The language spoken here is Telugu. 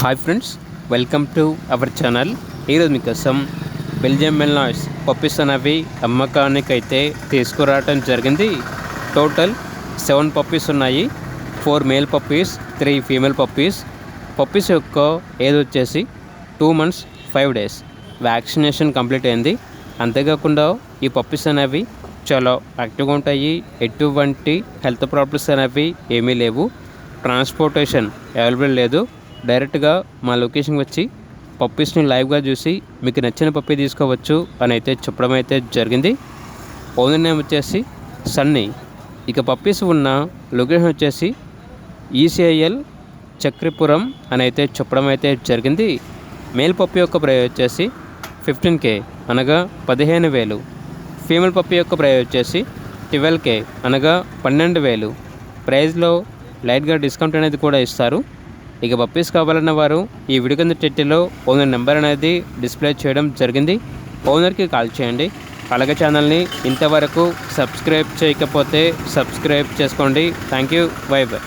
Hi friends, welcome to our channel. ఈరోజు మీకోసం బెల్జియం మెల్నాయిస్ పప్పీస్ అనేవి అమ్మకానికి అయితే తీసుకురావడం జరిగింది. టోటల్ 7 పప్పీస్ ఉన్నాయి. 4 male puppies, 3 female puppies. Puppies యొక్క ఏజ్ వచ్చేసి 2 months 5 days. వ్యాక్సినేషన్ కంప్లీట్ అయింది. అంతేకాకుండా ఈ పప్పీస్ అనేవి చాలా యాక్టివ్గా ఉంటాయి. ఎటువంటి హెల్త్ ప్రాబ్లమ్స్ అనేవి ఏమీ లేవు. ట్రాన్స్పోర్టేషన్ అవైలబుల్ లేదు. డైరెక్ట్గా మా లొకేషన్కి వచ్చి పప్పీస్ని లైవ్గా చూసి మీకు నచ్చిన పప్పీ తీసుకోవచ్చు అని అయితే చెప్పడం అయితే జరిగింది. ఓనర్ నేమ్ వచ్చేసి సన్నీ. ఇక పప్పీస్ ఉన్న లొకేషన్ వచ్చేసి ఈసీఐఎల్ చక్రపురం అని అయితే చెప్పడం అయితే జరిగింది. మేల్ పప్పీ యొక్క ప్రైస్ వచ్చేసి 15K అనగా 15,000. ఫీమేల్ పప్పీ యొక్క ప్రైస్ వచ్చేసి 12K అనగా 12,000. ప్రైస్లో లైట్గా డిస్కౌంట్ అనేది కూడా ఇస్తారు. ఇక పప్పీస్ కావాలన్న వారు ఈ వీడియో కింద టైటిల్లో ఓనర్ నెంబర్ అనేది డిస్ప్లే చేయడం జరిగింది. ఓనర్కి కాల్ చేయండి. అలాగే ఛానల్ని ఇంతవరకు సబ్స్క్రైబ్ చేయకపోతే సబ్స్క్రైబ్ చేసుకోండి. Thank you. By by.